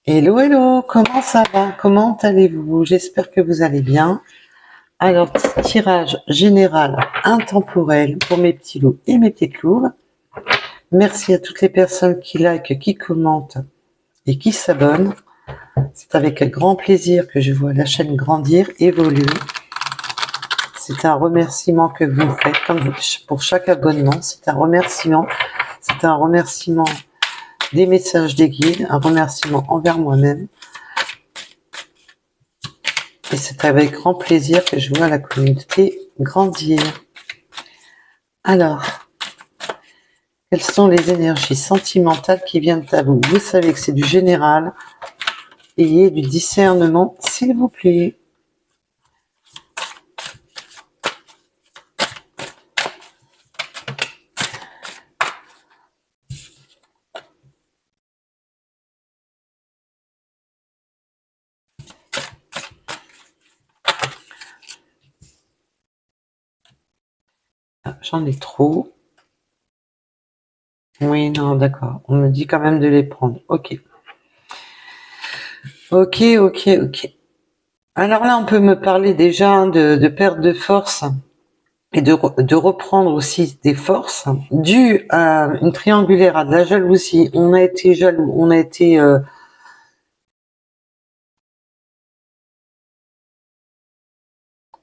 Hello, hello, comment ça va? Comment allez-vous? J'espère que vous allez bien. Alors, tirage général intemporel pour mes petits loups et mes petites louves. Merci à toutes les personnes qui likent, qui commentent et qui s'abonnent. C'est avec grand plaisir que je vois la chaîne grandir, évoluer. C'est un remerciement que vous me faites, comme pour chaque abonnement. C'est un remerciement des messages des guides, un remerciement envers moi-même. Et c'est avec grand plaisir que je vois la communauté grandir. Alors, quelles sont les énergies sentimentales qui viennent à vous? Vous savez que c'est du général. Ayez du discernement, s'il vous plaît. Ah, j'en ai trop. Oui, non, d'accord. On me dit quand même de les prendre. Ok. Ok. Alors là, on peut me parler déjà de perte de force et de reprendre aussi des forces dues à une triangulaire, à de la jalousie. On a été jaloux, on a été...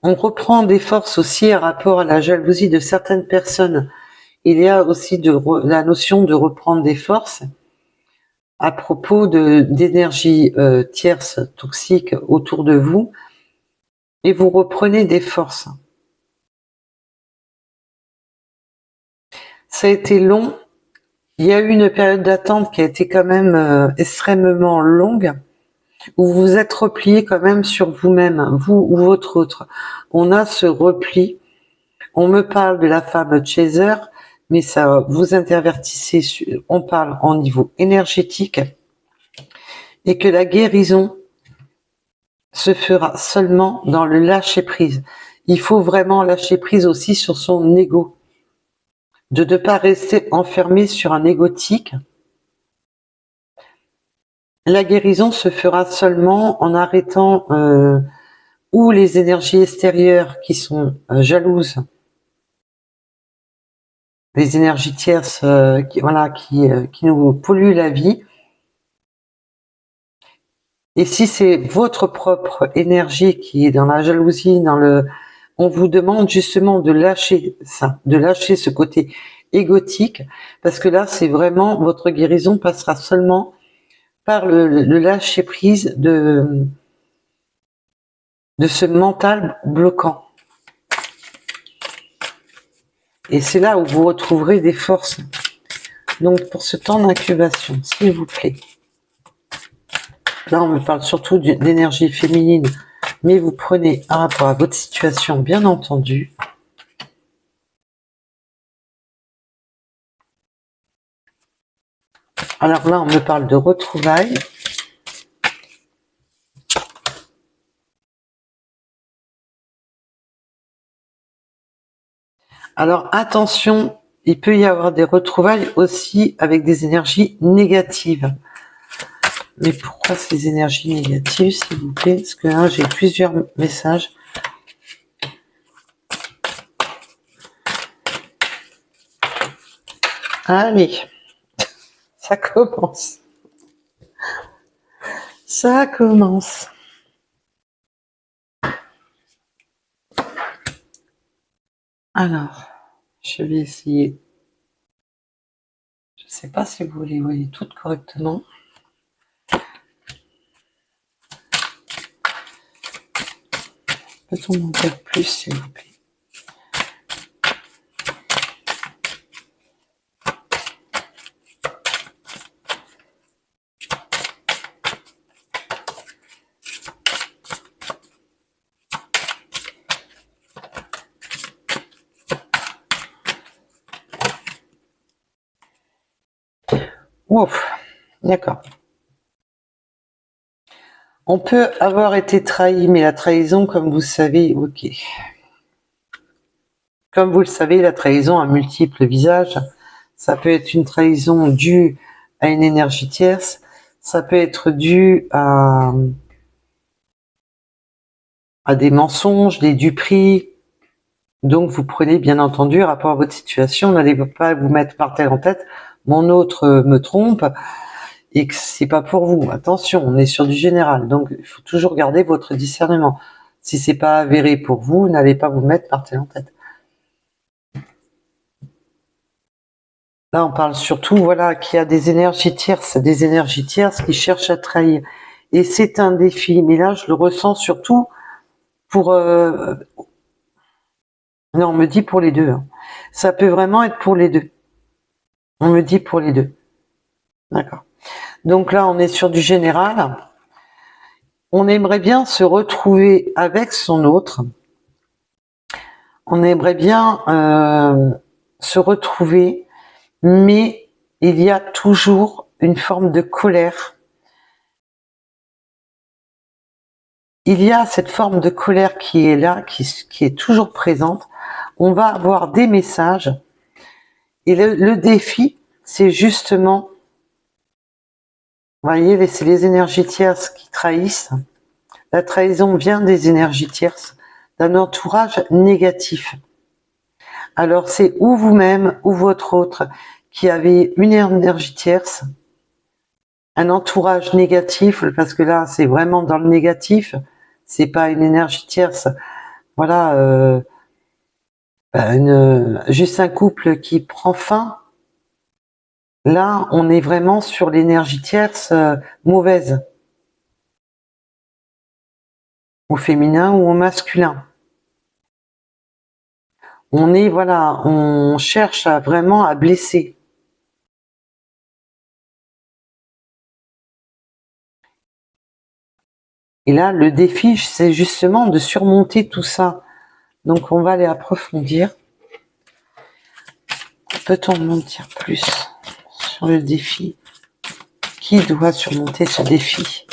on reprend des forces aussi à rapport à la jalousie de certaines personnes. Il y a aussi la notion de reprendre des forces à propos d'énergie tierce toxique autour de vous, et vous reprenez des forces. Ça a été long. Il y a eu une période d'attente qui a été quand même extrêmement longue, où vous vous êtes replié quand même sur vous-même, vous ou votre autre. On a ce repli. On me parle de la femme chaser, mais ça vous intervertissez. On parle en niveau énergétique, et que la guérison se fera seulement dans le lâcher-prise. Il faut vraiment lâcher prise aussi sur son ego, de ne pas rester enfermé sur un égotique. La guérison se fera seulement en arrêtant ou les énergies extérieures qui sont jalouses, les énergies tierces qui nous polluent la vie. Et si c'est votre propre énergie qui est dans la jalousie, on vous demande justement de lâcher ça, de lâcher ce côté égotique, parce que là, c'est vraiment, votre guérison passera seulement par le lâcher prise de ce mental bloquant. Et c'est là où vous retrouverez des forces. Donc, pour ce temps d'incubation, s'il vous plaît. Là, on me parle surtout d'énergie féminine, mais vous prenez un rapport à votre situation, bien entendu. Alors là, on me parle de retrouvailles. Alors attention, il peut y avoir des retrouvailles aussi avec des énergies négatives. Mais pourquoi ces énergies négatives, s'il vous plaît? Parce que là, j'ai plusieurs messages. Allez, ça commence. Ça commence. Alors, je vais essayer. Je ne sais pas si vous les voyez toutes correctement. Peut-on en dire plus, s'il vous plaît? Ouf, d'accord. On peut avoir été trahi, mais la trahison, comme vous savez, ok. Comme vous le savez, la trahison a multiples visages. Ça peut être une trahison due à une énergie tierce. Ça peut être dû à des mensonges, des duperies. Donc vous prenez bien entendu rapport à votre situation, n'allez pas vous mettre martel en tête, mon autre me trompe et que c'est pas pour vous. Attention, on est sur du général, donc il faut toujours garder votre discernement. Si c'est pas avéré pour vous, n'allez pas vous mettre martel en tête. Là, on parle surtout, voilà, qu'il y a des énergies tierces qui cherchent à trahir. Et c'est un défi. Mais là, je le ressens surtout pour... Non, on me dit pour les deux. Hein. Ça peut vraiment être pour les deux. On me dit pour les deux. D'accord. Donc là, on est sur du général. On aimerait bien se retrouver avec son autre. On aimerait bien se retrouver, mais il y a toujours une forme de colère. Il y a cette forme de colère qui est là, qui est toujours présente. On va avoir des messages. Et le défi, c'est justement, vous voyez, c'est les énergies tierces qui trahissent. La trahison vient des énergies tierces, d'un entourage négatif. Alors c'est ou vous-même ou votre autre qui avez une énergie tierce, un entourage négatif, parce que là c'est vraiment dans le négatif, c'est pas une énergie tierce. Voilà, juste un couple qui prend fin. Là, on est vraiment sur l'énergie tierce mauvaise, au féminin ou au masculin. On est, voilà, on cherche vraiment à blesser. Et là, le défi, c'est justement de surmonter tout ça. Donc, on va aller approfondir. Peut-on m'en dire plus sur le défi? Qui doit surmonter ce défi?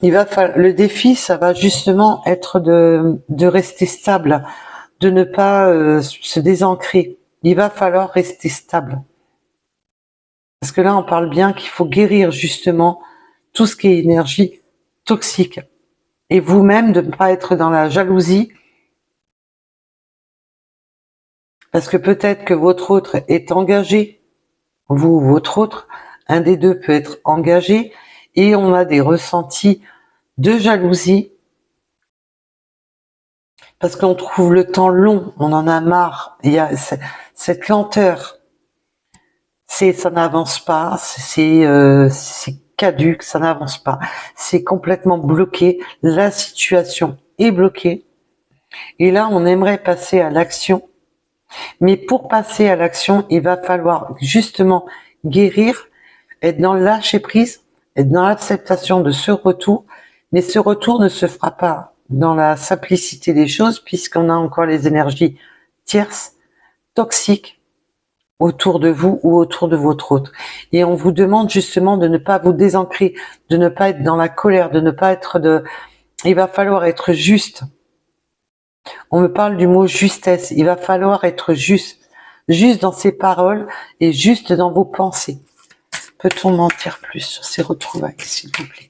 Le défi, ça va justement être de rester stable, de ne pas se désancrer. Il va falloir rester stable. Parce que là, on parle bien qu'il faut guérir justement tout ce qui est énergie toxique. Et vous-même, de ne pas être dans la jalousie. Parce que peut-être que votre autre est engagé, vous ou votre autre, un des deux peut être engagé, et on a des ressentis de jalousie, parce qu'on trouve le temps long, on en a marre, il y a cette lenteur, ça n'avance pas, c'est caduque, ça n'avance pas, c'est complètement bloqué, la situation est bloquée, et là on aimerait passer à l'action, mais pour passer à l'action, il va falloir justement guérir, être dans le lâcher-prise, être dans l'acceptation de ce retour, mais ce retour ne se fera pas dans la simplicité des choses, puisqu'on a encore les énergies tierces, toxiques, autour de vous ou autour de votre autre. Et on vous demande justement de ne pas vous désancrer, de ne pas être dans la colère, de ne pas être il va falloir être juste. On me parle du mot justesse. Il va falloir être juste dans ses paroles et juste dans vos pensées. Peut-on m'en dire plus sur ces retrouvailles, s'il vous plaît?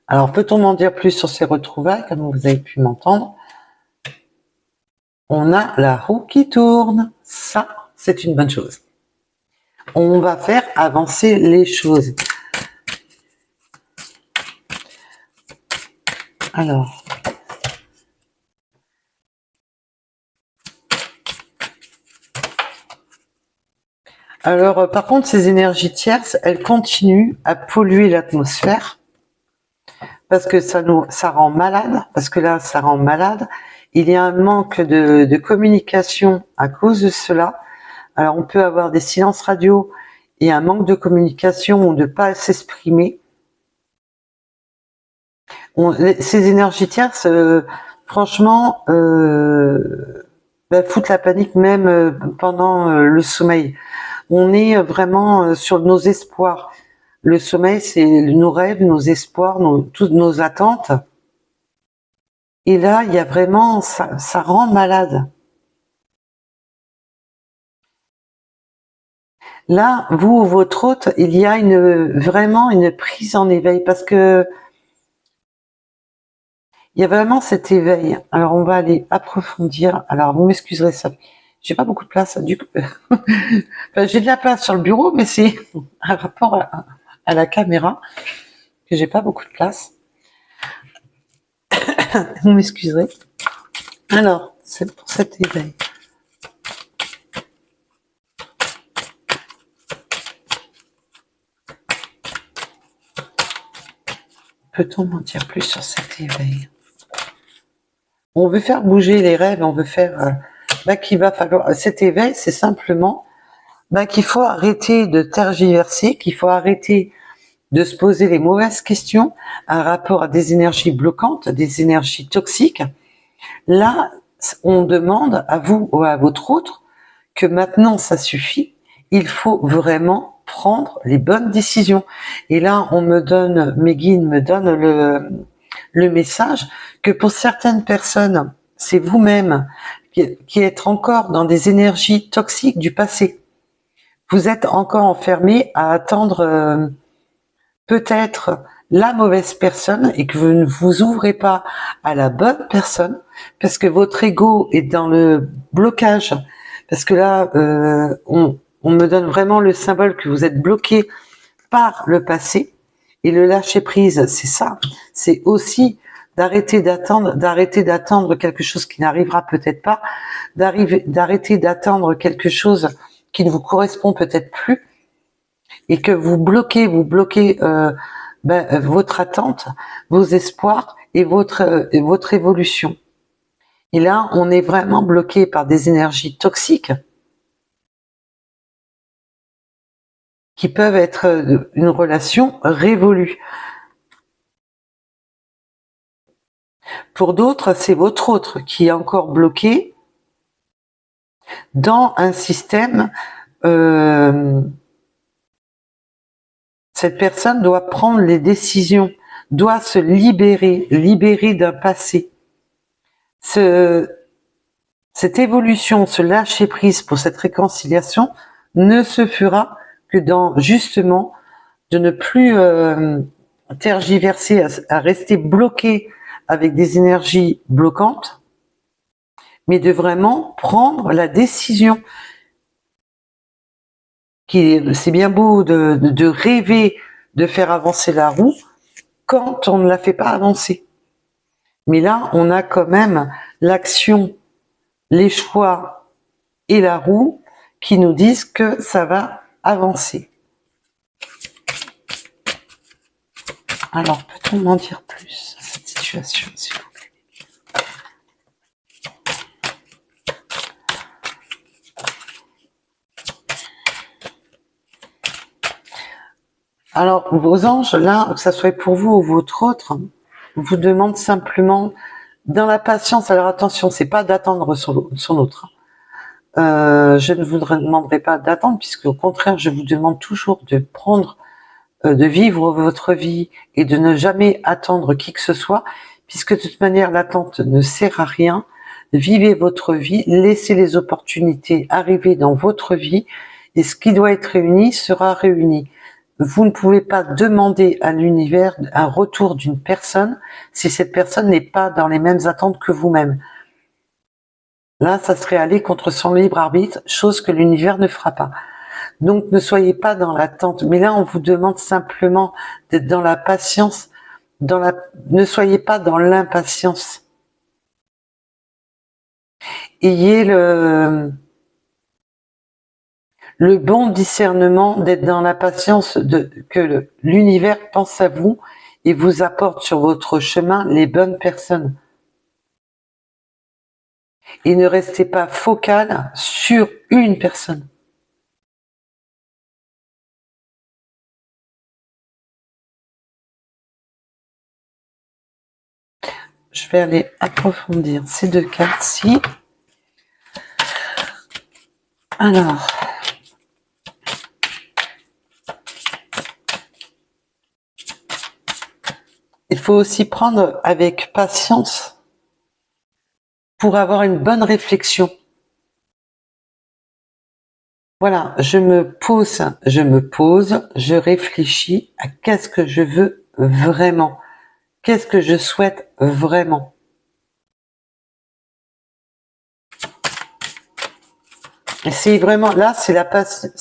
Alors, peut-on m'en dire plus sur ces retrouvailles, comme vous avez pu m'entendre? On a la roue qui tourne. Ça, c'est une bonne chose. On va faire avancer les choses. Alors, par contre, ces énergies tierces, elles continuent à polluer l'atmosphère parce que ça rend malade, parce que là, ça rend malade. Il y a un manque de communication à cause de cela. Alors, on peut avoir des silences radio et un manque de communication ou de pas s'exprimer. Ces énergies tierces, franchement, foutent la panique même pendant le sommeil. On est vraiment sur nos espoirs. Le sommeil, c'est nos rêves, nos espoirs, toutes nos attentes. Et là, il y a vraiment, ça rend malade. Là, vous ou votre hôte, il y a vraiment une prise en éveil parce que il y a vraiment cet éveil. Alors, on va aller approfondir. Alors, vous m'excuserez ça. J'ai pas beaucoup de place, du coup. Enfin, j'ai de la place sur le bureau, mais c'est un rapport à la caméra que j'ai pas beaucoup de place. Vous m'excuserez. Alors, c'est pour cet éveil. Peut-on m'en dire plus sur cet éveil? On veut faire bouger les rêves, on veut faire... qu'il va falloir... Cet éveil, c'est simplement qu'il faut arrêter de tergiverser, qu'il faut arrêter de se poser les mauvaises questions en rapport à des énergies bloquantes, des énergies toxiques. Là, on demande à vous ou à votre autre que maintenant ça suffit, il faut vraiment prendre les bonnes décisions. Et là, mes guides me donnent le message que pour certaines personnes, c'est vous-même qui êtes encore dans des énergies toxiques du passé. Vous êtes encore enfermé à attendre peut-être la mauvaise personne et que vous ne vous ouvrez pas à la bonne personne parce que votre ego est dans le blocage. Parce que là, on me donne vraiment le symbole que vous êtes bloqué par le passé. Et le lâcher prise, c'est ça. C'est aussi d'arrêter d'attendre quelque chose qui n'arrivera peut-être pas, d'arrêter d'attendre quelque chose qui ne vous correspond peut-être plus, et que vous bloquez votre attente, vos espoirs et votre évolution. Et là, on est vraiment bloqué par des énergies toxiques qui peuvent être une relation révolue. Pour d'autres, c'est votre autre qui est encore bloqué dans un système. Cette personne doit prendre les décisions, doit se libérer d'un passé. Cette évolution, ce lâcher prise pour cette réconciliation ne se fera que dans justement de ne plus tergiverser, à rester bloqué avec des énergies bloquantes, mais de vraiment prendre la décision. C'est bien beau de rêver de faire avancer la roue quand on ne la fait pas avancer. Mais là, on a quand même l'action, les choix et la roue qui nous disent que ça va avancer. Alors, peut-on m'en dire plus à cette situation, s'il vous plaît? Alors, vos anges, là, que ça soit pour vous ou votre autre, vous demandent simplement, dans la patience, alors attention, c'est pas d'attendre son autre. Je ne vous demanderai pas d'attendre, puisque au contraire, je vous demande toujours de prendre, de vivre votre vie et de ne jamais attendre qui que ce soit, puisque de toute manière, l'attente ne sert à rien. Vivez votre vie, laissez les opportunités arriver dans votre vie, et ce qui doit être réuni sera réuni. Vous ne pouvez pas demander à l'univers un retour d'une personne si cette personne n'est pas dans les mêmes attentes que vous-même. Là, ça serait aller contre son libre arbitre, chose que l'univers ne fera pas. Donc, ne soyez pas dans l'attente. Mais là, on vous demande simplement d'être dans la patience, ne soyez pas dans l'impatience. Ayez le bon discernement d'être dans la patience que l'univers pense à vous et vous apporte sur votre chemin les bonnes personnes. Et ne restez pas focal sur une personne. Je vais aller approfondir ces deux cartes-ci. Alors, il faut aussi prendre avec patience pour avoir une bonne réflexion. Voilà, je me pose, je réfléchis à qu'est-ce que je veux vraiment, qu'est-ce que je souhaite vraiment. Et c'est vraiment, là, c'est la pause,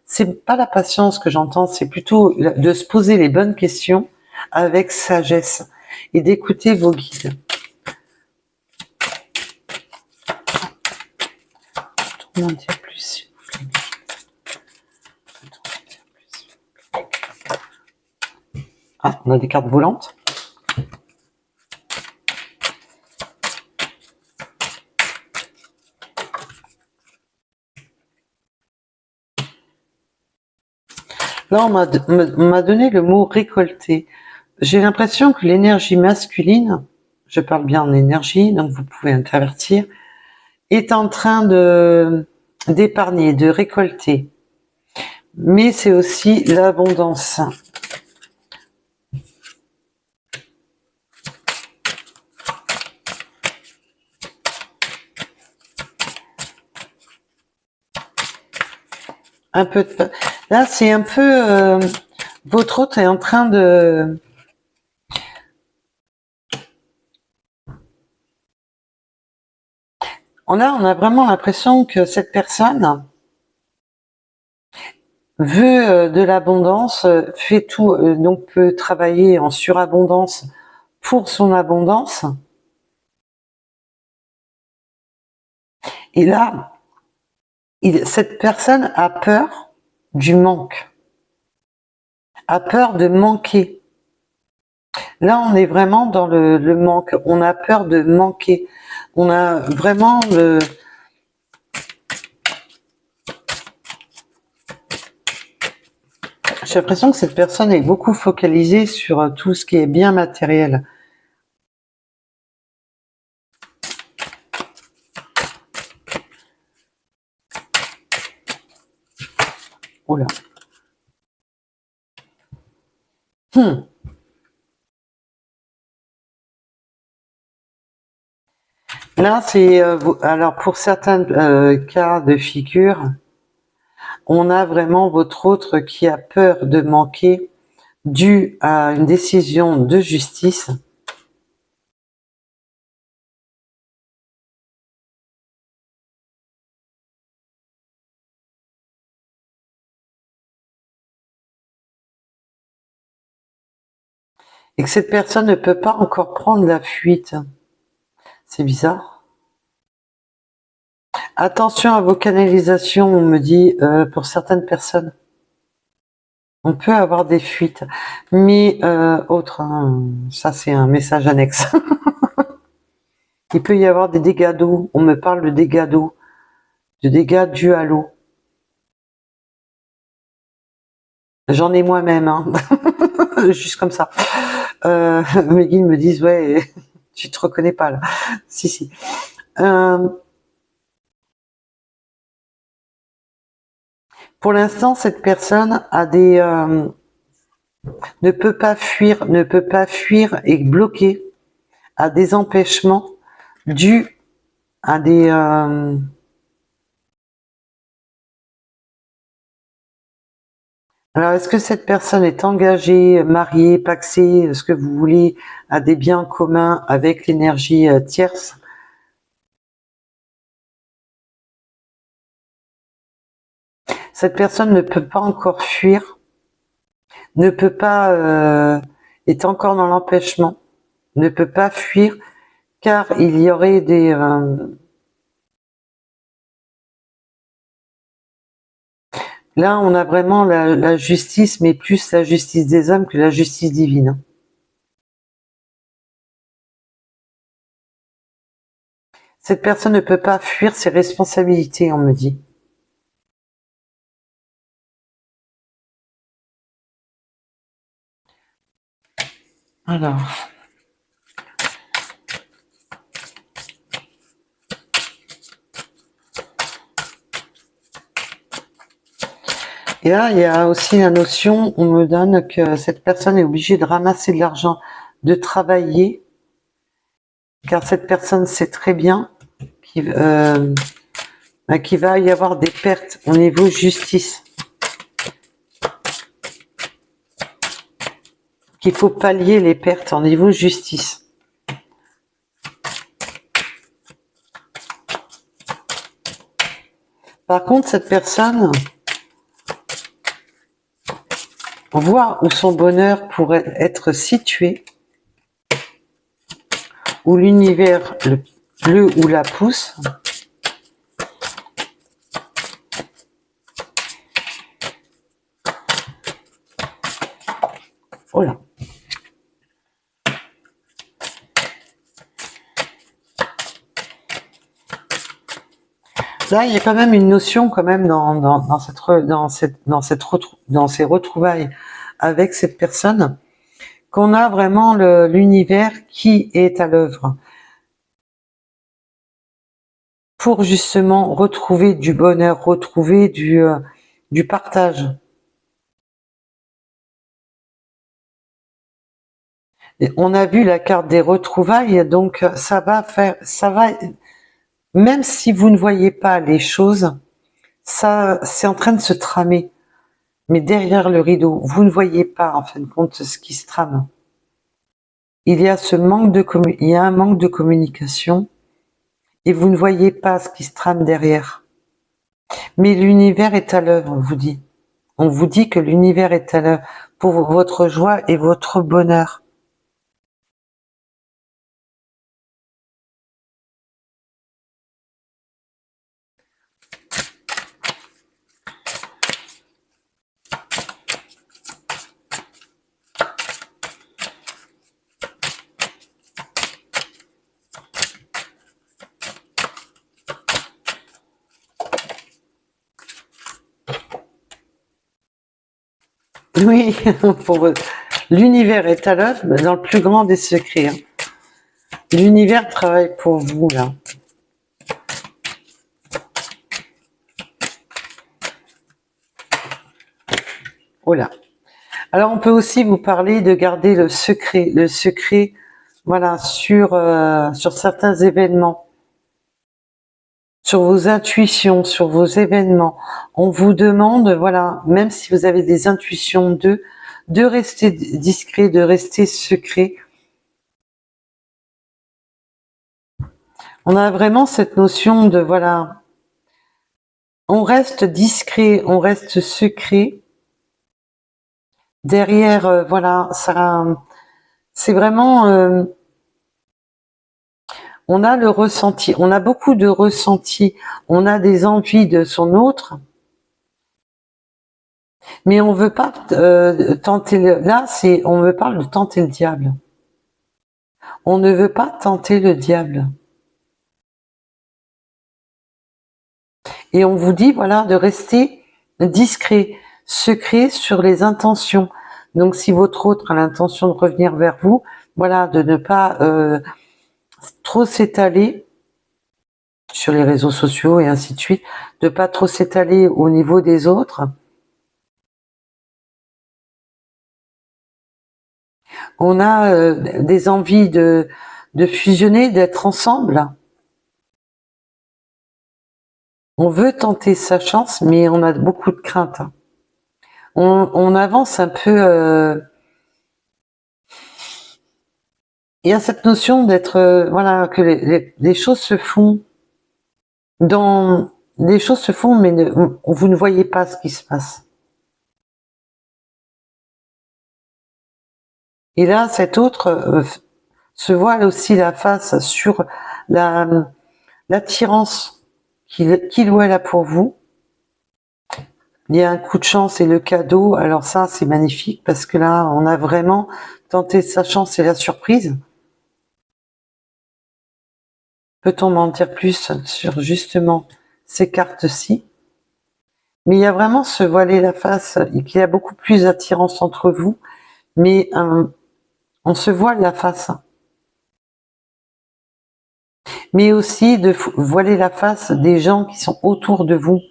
c'est pas la patience que j'entends, c'est plutôt de se poser les bonnes questions avec sagesse et d'écouter vos guides. Comment dire plus, s'il vous plaît. Ah, on a des cartes volantes. Là, on m'a donné le mot récolter. J'ai l'impression que l'énergie masculine, je parle bien en énergie, donc vous pouvez intervertir, est en train d'épargner, de récolter. Mais c'est aussi l'abondance. Un peu de... Là, c'est un peu... votre hôte est en train de... On a vraiment l'impression que cette personne veut de l'abondance, fait tout, donc peut travailler en surabondance pour son abondance. Et là, cette personne a peur du manque, a peur de manquer. Là, on est vraiment dans le manque. On a peur de manquer. On a vraiment le... J'ai l'impression que cette personne est beaucoup focalisée sur tout ce qui est bien matériel. Oula. Là, c'est... alors, pour certains cas de figure, on a vraiment votre autre qui a peur de manquer dû à une décision de justice. Et que cette personne ne peut pas encore prendre la fuite. C'est bizarre. Attention à vos canalisations, on me dit, pour certaines personnes. On peut avoir des fuites. Mais autre, hein, ça c'est un message annexe. Il peut y avoir des dégâts d'eau. On me parle de dégâts d'eau. De dégâts dus à l'eau. J'en ai moi-même, hein. Juste comme ça. Mes guides me disent, ouais, tu te reconnais pas là. Si, si. Pour l'instant, cette personne a des ne peut pas fuir et bloquer à des empêchements dus à des Alors, est-ce que cette personne est engagée, mariée, pacsée, ce que vous voulez, à des biens communs avec l'énergie tierce? Cette personne ne peut pas encore fuir, ne peut pas, est encore dans l'empêchement, ne peut pas fuir, car il y aurait des... Là, on a vraiment la justice, mais plus la justice des hommes que la justice divine. Cette personne ne peut pas fuir ses responsabilités, on me dit. Alors... Et là, il y a aussi la notion, on me donne que cette personne est obligée de ramasser de l'argent, de travailler, car cette personne sait très bien qu'il va y avoir des pertes au niveau justice. Qu'il faut pallier les pertes au niveau justice. Par contre, cette personne voit où son bonheur pourrait être situé, où l'univers le ou la pousse. Voilà. Là, il y a quand même une notion quand même dans ces retrouvailles avec cette personne, qu'on a vraiment l'univers qui est à l'œuvre pour justement retrouver du bonheur, retrouver du partage. Et on a vu la carte des retrouvailles, donc ça va, même si vous ne voyez pas les choses, ça, c'est en train de se tramer. Mais derrière le rideau, vous ne voyez pas en fin de compte ce qui se trame. Il y a un manque de communication et vous ne voyez pas ce qui se trame derrière. Mais l'univers est à l'œuvre, on vous dit. On vous dit que l'univers est à l'œuvre pour votre joie et votre bonheur. Oui, l'univers est à l'œuvre dans le plus grand des secrets. Hein. L'univers travaille pour vous, là. Oh là. Alors, on peut aussi vous parler de garder le secret, voilà, sur certains événements, sur vos intuitions, sur vos événements. On vous demande, voilà, même si vous avez des intuitions de rester discret, de rester secret. On a vraiment cette notion de, voilà, on reste discret, on reste secret. Derrière, voilà, ça, c'est vraiment, on a le ressenti, on a beaucoup de ressenti, on a des envies de son autre, mais on veut pas tenter là, on me parle de tenter le diable. On ne veut pas tenter le diable. Et on vous dit, voilà, de rester discret, secret sur les intentions. Donc, si votre autre a l'intention de revenir vers vous, voilà, de ne pas trop s'étaler sur les réseaux sociaux et ainsi de suite, de pas trop s'étaler au niveau des autres. On a des envies de fusionner, d'être ensemble. On veut tenter sa chance, mais on a beaucoup de craintes. On avance un peu. Il y a cette notion d'être, voilà, que les choses se font les choses se font, mais vous ne voyez pas ce qui se passe. Et là, cet autre se voile aussi la face sur l'attirance qu'il ou elle a pour vous. Il y a un coup de chance et le cadeau. Alors ça, c'est magnifique parce que là, on a vraiment tenté sa chance et la surprise. Peut-on m'en dire plus sur justement ces cartes-ci? Mais il y a vraiment se voiler la face et qu'il y a beaucoup plus d'attirance entre vous, mais on se voile la face. Mais aussi de voiler la face des gens qui sont autour de vous.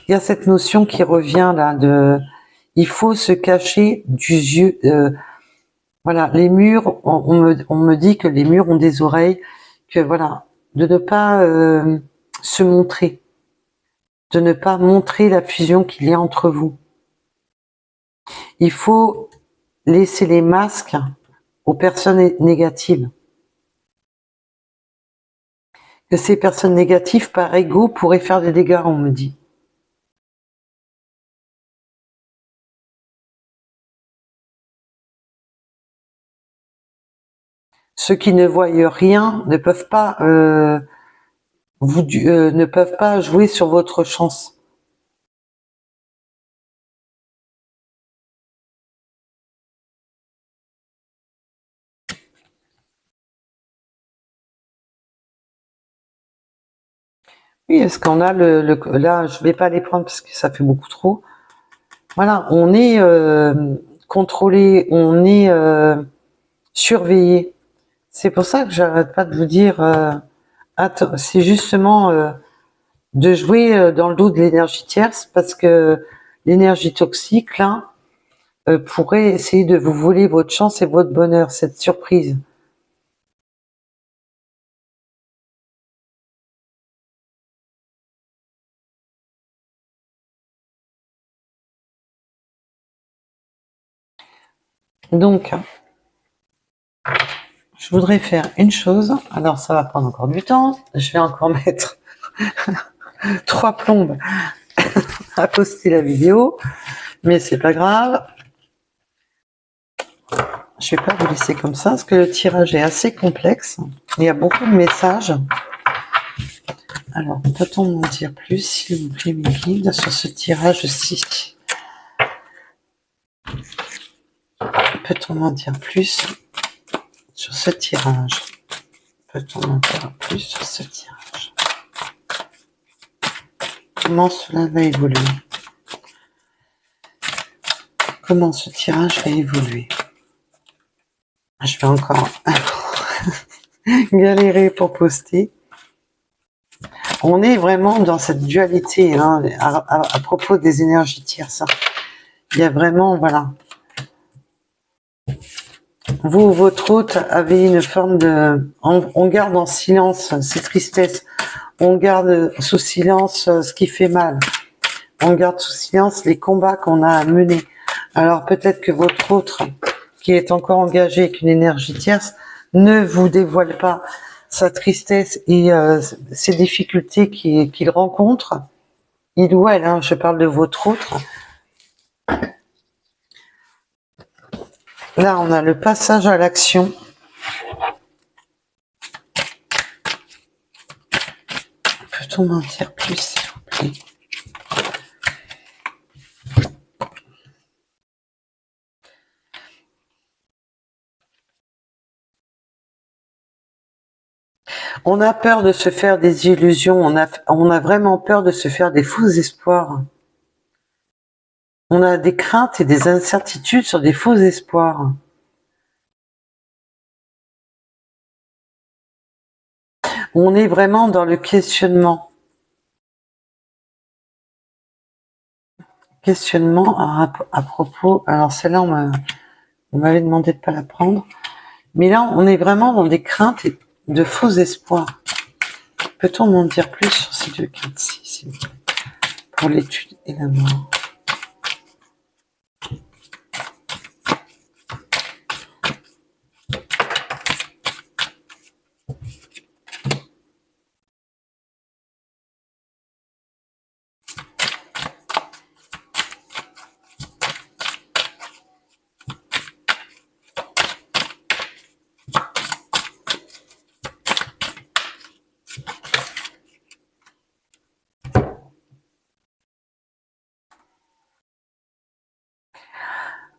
Il y a cette notion qui revient là de, il faut se cacher du yeux. Voilà, les murs, on me dit que les murs ont des oreilles, que voilà, de ne pas se montrer, de ne pas montrer la fusion qu'il y a entre vous. Il faut laisser les masques aux personnes négatives. Que ces personnes négatives, par ego, pourraient faire des dégâts, on me dit. Ceux qui ne voient rien ne peuvent pas ne peuvent pas jouer sur votre chance. Oui, est-ce qu'on a là, je vais pas les prendre parce que ça fait beaucoup trop. Voilà, on est contrôlé, on est surveillé. C'est pour ça que j'arrête pas de vous dire, c'est justement de jouer dans le dos de l'énergie tierce, parce que l'énergie toxique, là, pourrait essayer de vous voler votre chance et votre bonheur, cette surprise. Donc, je voudrais faire une chose. Alors, ça va prendre encore du temps. Je vais encore mettre 3 plombes à poster la vidéo, mais c'est pas grave. Je vais pas vous laisser comme ça, parce que le tirage est assez complexe. Il y a beaucoup de messages. Alors, peut-on m'en dire plus, s'il vous plaît, mes guides, sur ce tirage-ci? Peut-on m'en dire plus sur ce tirage? Peut-on m'en dire plus sur ce tirage? Comment cela va évoluer? Comment ce tirage va évoluer? Je vais encore galérer pour poster. On est vraiment dans cette dualité, hein, à propos des énergies tierces. Il y a vraiment, voilà. Vous, votre hôte, avez une forme de... On garde en silence ces tristesses. On garde sous silence ce qui fait mal. On garde sous silence les combats qu'on a à mener. Alors peut-être que votre autre, qui est encore engagé avec une énergie tierce, ne vous dévoile pas sa tristesse et ses difficultés qu'il rencontre. Il ou elle, hein, je parle de votre autre. Là, on a le passage à l'action. Peut-on m'en dire plus, s'il vous plaît? On a peur de se faire des illusions, on a vraiment peur de se faire des faux espoirs. On a des craintes et des incertitudes sur des faux espoirs. On est vraiment dans le questionnement. Questionnement à propos... Alors celle-là, on m'avait demandé de ne pas la prendre. Mais là, on est vraiment dans des craintes et de faux espoirs. Peut-on m'en dire plus sur ces deux cartes-ci, s'il vous plaît, pour l'étude et la mort?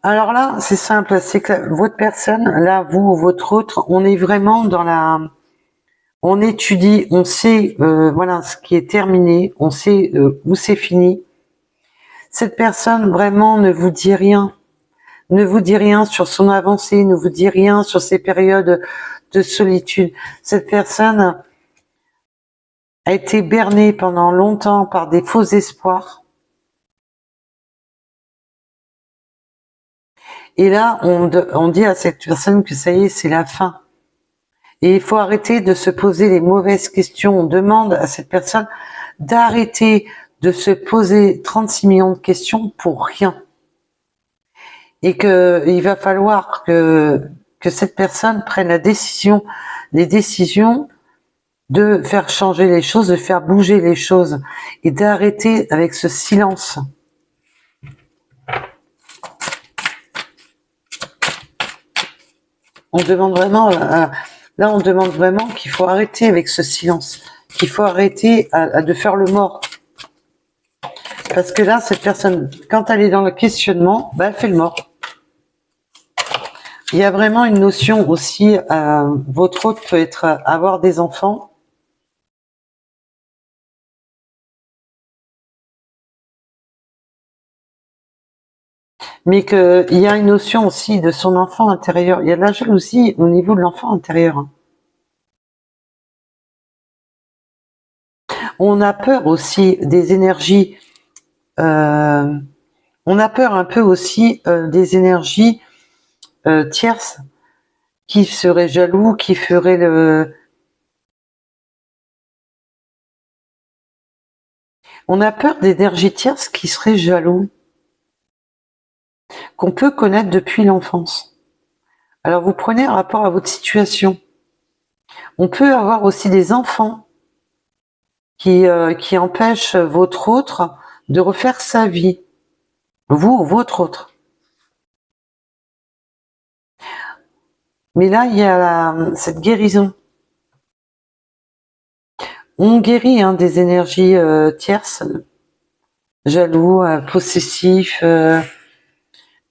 Alors là, c'est simple, c'est que votre personne, là, vous ou votre autre, on est vraiment dans la... On étudie, on sait voilà ce qui est terminé, on sait où c'est fini. Cette personne vraiment ne vous dit rien, ne vous dit rien sur son avancée, ne vous dit rien sur ses périodes de solitude. Cette personne a été bernée pendant longtemps par des faux espoirs. Et là, on dit à cette personne que ça y est, c'est la fin. Et il faut arrêter de se poser les mauvaises questions. On demande à cette personne d'arrêter de se poser 36 millions de questions pour rien. Et il va falloir que cette personne prenne les décisions de faire changer les choses, de faire bouger les choses et d'arrêter avec ce silence. On demande vraiment, là on demande vraiment qu'il faut arrêter avec ce silence, qu'il faut arrêter de faire le mort. Parce que là, cette personne, quand elle est dans le questionnement, elle fait le mort. Il y a vraiment une notion aussi, votre hôte peut être avoir des enfants. Mais qu'il y a une notion aussi de son enfant intérieur. Il y a de la jalousie au niveau de l'enfant intérieur. On a peur aussi des énergies, on a peur un peu aussi des énergies tierces qui seraient jaloux, qui feraient le... On a peur d'énergies tierces qui seraient jaloux, qu'on peut connaître depuis l'enfance. Alors vous prenez un rapport à votre situation. On peut avoir aussi des enfants qui empêchent votre autre de refaire sa vie. Vous ou votre autre. Mais là, il y a cette guérison. On guérit des énergies tierces, jaloux, possessifs,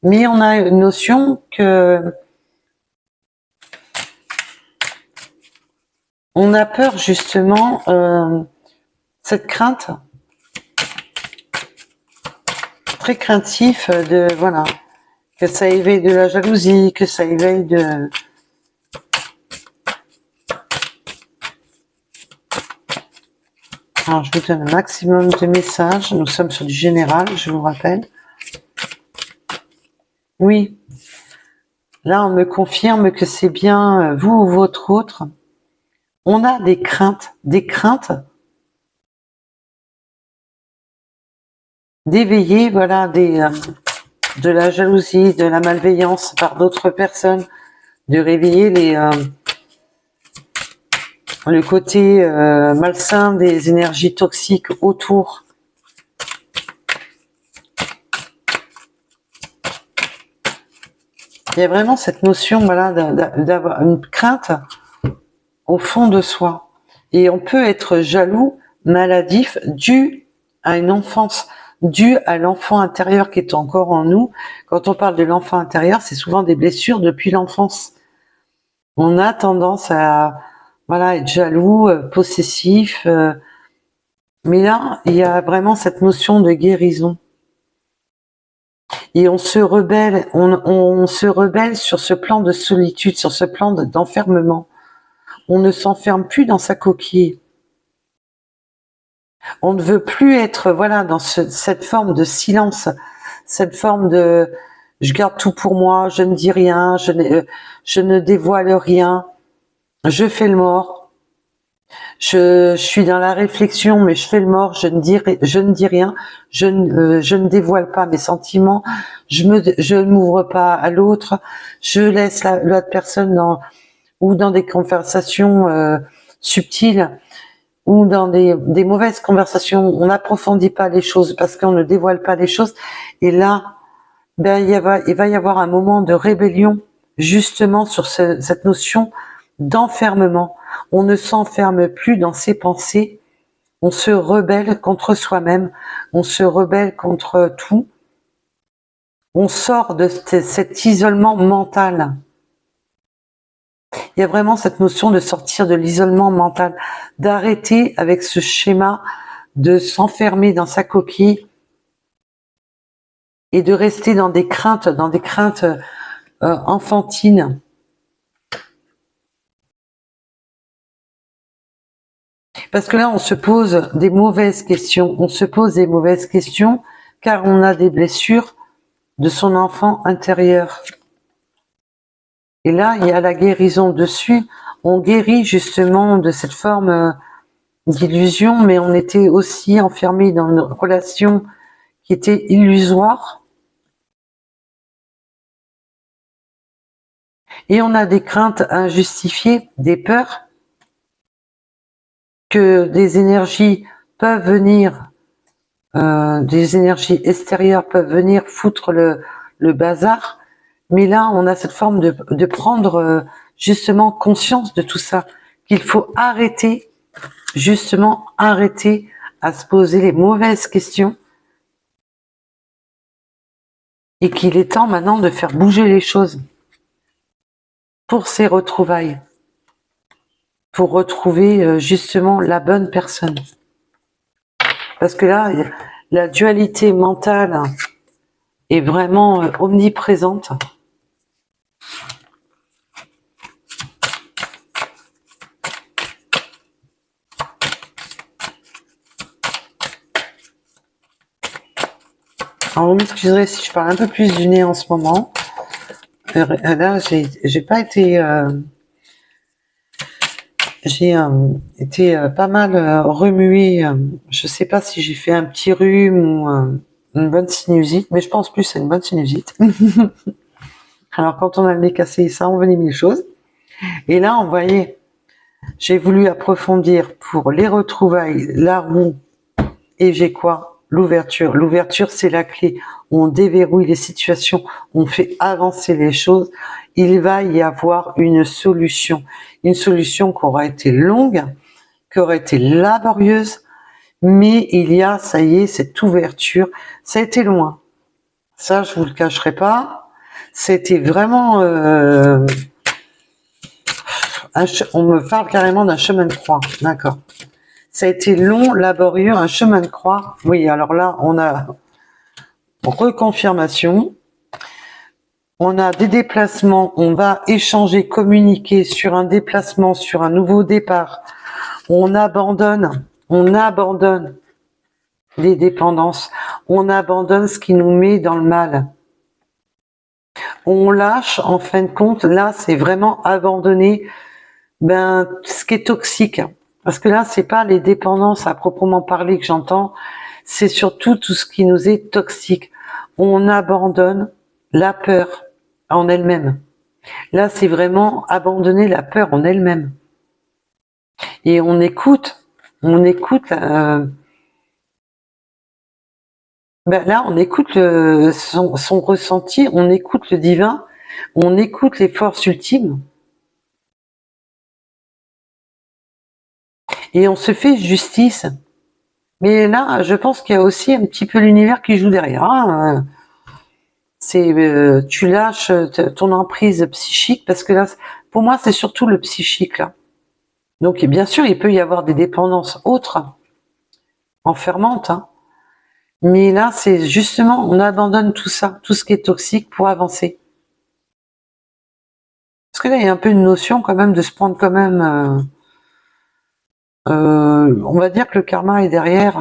mais on a une notion que on a peur justement, cette crainte, très craintif de, voilà, que ça éveille de la jalousie, que ça éveille de... Alors, je vous donne un maximum de messages. Nous sommes sur du général, je vous rappelle. Oui. Là, on me confirme que c'est bien vous ou votre autre. On a des craintes d'éveiller, voilà, de la jalousie, de la malveillance par d'autres personnes, de réveiller le côté malsain des énergies toxiques autour. Il y a vraiment cette notion, voilà, d'avoir une crainte au fond de soi. Et on peut être jaloux, maladif, dû à une enfance, dû à l'enfant intérieur qui est encore en nous. Quand on parle de l'enfant intérieur, c'est souvent des blessures depuis l'enfance. On a tendance à, voilà, être jaloux, possessif. Mais là, il y a vraiment cette notion de guérison. Et on se rebelle, on se rebelle sur ce plan de solitude, sur ce plan d'enfermement. On ne s'enferme plus dans sa coquille. On ne veut plus être, voilà, dans cette forme de silence, cette forme de je garde tout pour moi, je ne dis rien, je ne dévoile rien, je fais le mort. Je suis dans la réflexion, mais je fais le mort, je ne dis rien, je ne dévoile pas mes sentiments, je ne m'ouvre pas à l'autre, je laisse l'autre personne dans des conversations subtiles, ou dans des mauvaises conversations, on n'approfondit pas les choses parce qu'on ne dévoile pas les choses. Et là, il va y avoir un moment de rébellion justement sur cette notion d'enfermement. On ne s'enferme plus dans ses pensées, on se rebelle contre soi-même, on se rebelle contre tout. On sort de cet isolement mental. Il y a vraiment cette notion de sortir de l'isolement mental, d'arrêter avec ce schéma de s'enfermer dans sa coquille et de rester dans des craintes enfantines. Parce que là, on se pose des mauvaises questions. On se pose des mauvaises questions car on a des blessures de son enfant intérieur. Et là, il y a la guérison dessus. On guérit justement de cette forme d'illusion, mais on était aussi enfermé dans une relation qui était illusoire. Et on a des craintes injustifiées, des peurs, que des énergies peuvent venir, des énergies extérieures peuvent venir foutre le bazar. Mais là, on a cette forme de prendre justement conscience de tout ça, qu'il faut arrêter, justement arrêter à se poser les mauvaises questions et qu'il est temps maintenant de faire bouger les choses pour ces retrouvailles, pour retrouver justement la bonne personne. Parce que là, la dualité mentale est vraiment omniprésente. Alors, vous m'excuserez si je parle un peu plus du nez en ce moment. Là, j'ai pas été... j'ai été pas mal remuée. Je sais pas si j'ai fait un petit rhume ou une bonne sinusite, mais je pense plus c'est une bonne sinusite. Alors, quand on a le nez cassé, ça envenime les choses. Et là, on voyait, j'ai voulu approfondir pour les retrouvailles, la roue, et j'ai quoi? L'ouverture. L'ouverture, c'est la clé. On déverrouille les situations, on fait avancer les choses. Il va y avoir une solution qui aura été longue, qui aura été laborieuse, mais il y a, ça y est, cette ouverture. Ça a été loin. Ça, je vous le cacherai pas. C'était vraiment... on me parle carrément d'un chemin de croix. D'accord. Ça a été long, laborieux, un chemin de croix. Oui, alors là, on a reconfirmation. On a des déplacements. On va échanger, communiquer sur un déplacement, sur un nouveau départ. On abandonne les dépendances. On abandonne ce qui nous met dans le mal. On lâche, en fin de compte, là, c'est vraiment abandonner ce qui est toxique. Parce que là, c'est pas les dépendances à proprement parler que j'entends, c'est surtout tout ce qui nous est toxique. On abandonne la peur en elle-même. Là, c'est vraiment abandonner la peur en elle-même. Et on écoute, là, on écoute son ressenti, on écoute le divin, on écoute les forces ultimes. Et on se fait justice. Mais là, je pense qu'il y a aussi un petit peu l'univers qui joue derrière. Hein. Tu lâches ton emprise psychique, parce que là, pour moi, c'est surtout le psychique là. Donc, bien sûr, il peut y avoir des dépendances autres, enfermantes. Hein. Mais là, c'est justement, on abandonne tout ça, tout ce qui est toxique pour avancer. Parce que là, il y a un peu une notion quand même de se prendre quand même... on va dire que le karma est derrière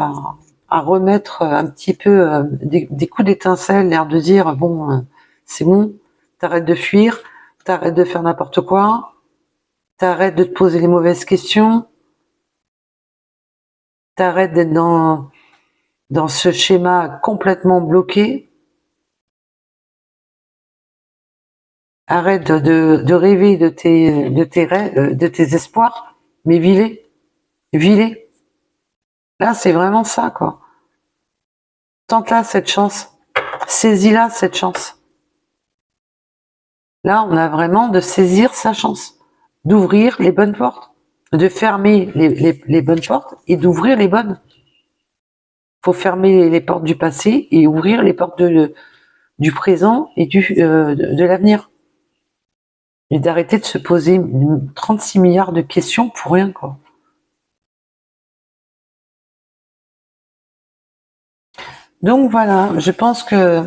à remettre un petit peu des coups d'étincelle, l'air de dire bon, c'est bon, t'arrêtes de fuir, t'arrêtes de faire n'importe quoi, t'arrêtes de te poser les mauvaises questions, t'arrêtes d'être dans ce schéma complètement bloqué, arrête de rêver de tes rêves, de tes espoirs, mais vis-les. Là, c'est vraiment ça, quoi. Tente-la, cette chance. Saisis-la, cette chance. Là, on a vraiment de saisir sa chance, d'ouvrir les bonnes portes, de fermer les bonnes portes et d'ouvrir les bonnes. Faut fermer les portes du passé et ouvrir les portes du présent et de l'avenir. Et d'arrêter de se poser 36 milliards de questions pour rien, quoi. Donc voilà, je pense que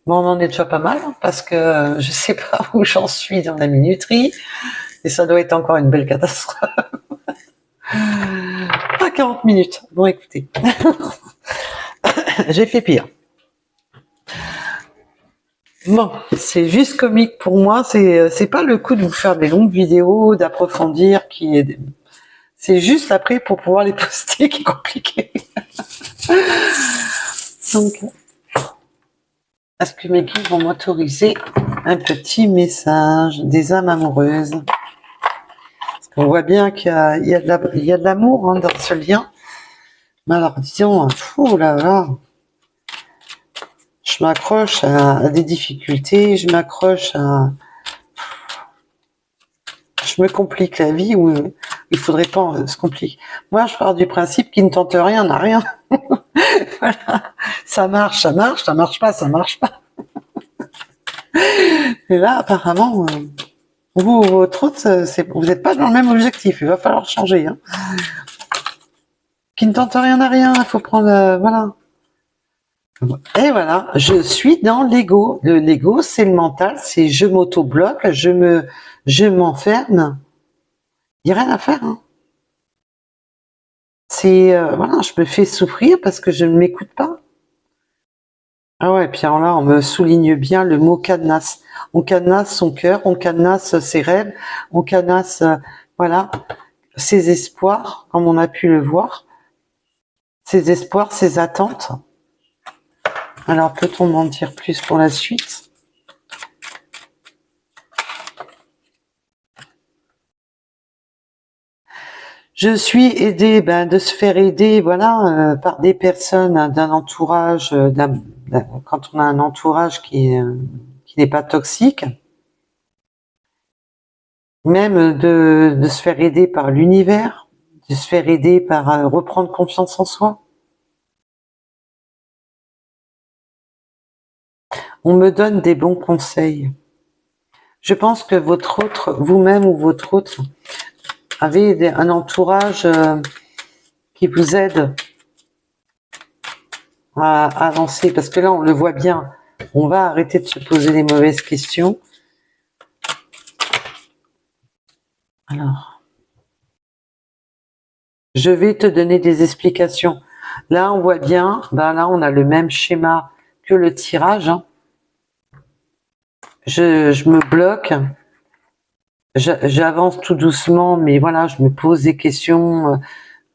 bon, on en est déjà pas mal, parce que je sais pas où j'en suis dans la minuterie, et ça doit être encore une belle catastrophe. Pas 40 minutes. Bon, écoutez, j'ai fait pire. Bon, c'est juste comique pour moi, c'est pas le coup de vous faire des longues vidéos, d'approfondir, c'est juste après pour pouvoir les poster qui est compliqué. Donc, est-ce que mes guides vont m'autoriser un petit message des âmes amoureuses? Parce qu'on voit bien qu'il y a de l'amour hein, dans ce lien. Mais alors, disons, fou là là, je m'accroche à des difficultés, je me complique la vie où il faudrait pas se compliquer. Moi, je pars du principe qui ne tente rien n'a rien. Voilà. Ça marche, ça marche pas, ça marche pas. Et là, apparemment, vous, votre autre, vous n'êtes pas dans le même objectif. Il va falloir changer. Hein. Qui ne tente rien n'a rien. Il faut prendre, voilà. Et voilà, je suis dans l'ego. L'ego, c'est le mental, c'est je m'auto-bloque, je m'enferme. Il n'y a rien à faire. Hein. C'est, voilà, je me fais souffrir parce que je ne m'écoute pas. Ah ouais, puis alors là, on me souligne bien le mot cadenas. On cadenasse son cœur, on cadenasse ses rêves, on cadenasse, voilà, ses espoirs, comme on a pu le voir. Ses espoirs, ses attentes. Alors, peut-on m'en dire plus pour la suite? Je suis aidée, de se faire aider, voilà, par des personnes d'un entourage, quand on a un entourage qui n'est pas toxique, même de se faire aider par l'univers, de se faire aider par reprendre confiance en soi. On me donne des bons conseils. Je pense que votre autre, vous-même ou votre autre, avez un entourage qui vous aide à avancer, parce que là, on le voit bien, on va arrêter de se poser les mauvaises questions. Alors, je vais te donner des explications. Là, on voit bien, là, on a le même schéma que le tirage. Hein. Je me bloque, j'avance tout doucement, mais voilà, je me pose des questions.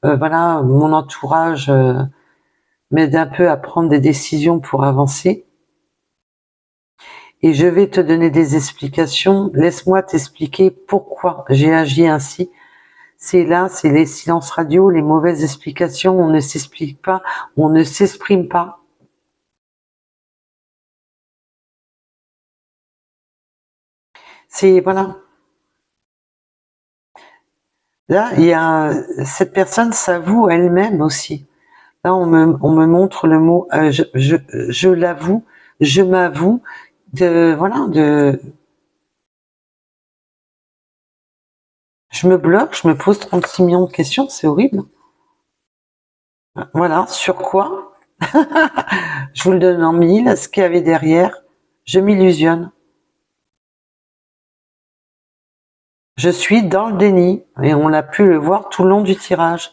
Voilà, mon entourage m'aide un peu à prendre des décisions pour avancer. Et je vais te donner des explications. Laisse-moi t'expliquer pourquoi j'ai agi ainsi. C'est là, c'est les silences radio, les mauvaises explications, on ne s'explique pas, on ne s'exprime pas. C'est, voilà. Là, il y a, cette personne s'avoue elle-même aussi. Là, on me montre le mot, je l'avoue, je m'avoue, voilà, je me bloque, je me pose 36 millions de questions, c'est horrible. Voilà, sur quoi? Je vous le donne en mille, ce qu'il y avait derrière, je m'illusionne. Je suis dans le déni, et on a pu le voir tout le long du tirage.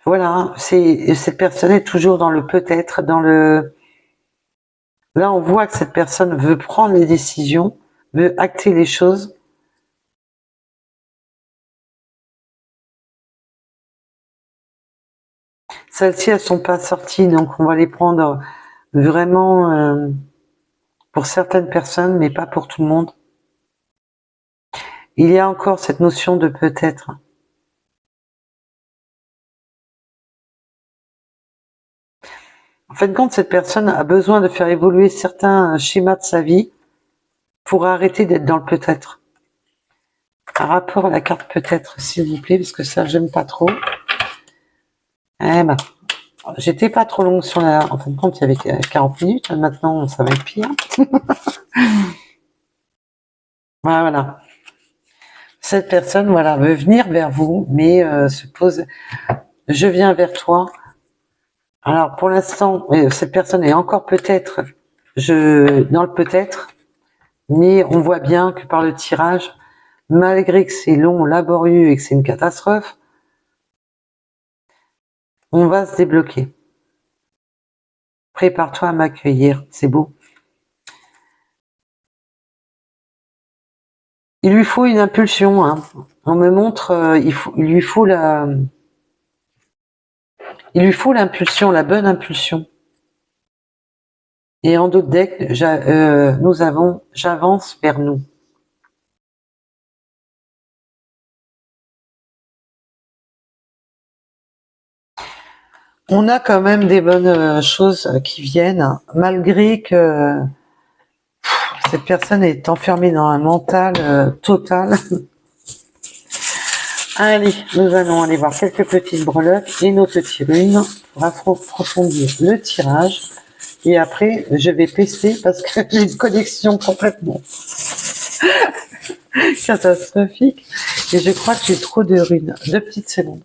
Voilà, cette personne est toujours dans le peut-être, dans le... Là, on voit que cette personne veut prendre les décisions, veut acter les choses. Celles-ci, elles sont pas sorties, donc on va les prendre vraiment pour certaines personnes, mais pas pour tout le monde. Il y a encore cette notion de peut-être. En fin de compte, cette personne a besoin de faire évoluer certains schémas de sa vie pour arrêter d'être dans le peut-être. Un rapport à la carte peut-être, s'il vous plaît, parce que ça, j'aime pas trop. Eh ben, j'étais pas trop longue sur la... En fin de compte, il y avait 40 minutes. Maintenant, ça va être pire. Voilà. Cette personne, voilà, veut venir vers vous, mais se pose... Je viens vers toi. Alors, pour l'instant, cette personne est encore peut-être dans le peut-être, mais on voit bien que par le tirage, malgré que c'est long, laborieux et que c'est une catastrophe, on va se débloquer. Prépare-toi à m'accueillir, c'est beau. Il lui faut une impulsion, hein. On me montre, il lui faut l'impulsion, la bonne impulsion. Et en d'autres decks, nous avons j'avance vers nous. On a quand même des bonnes choses qui viennent, malgré que cette personne est enfermée dans un mental total. Allez, nous allons aller voir quelques petites breloques et nos petits runes pour approfondir le tirage. Et après, je vais tester parce que j'ai une connexion complètement catastrophique. Et je crois que j'ai trop de runes. 2 petites secondes.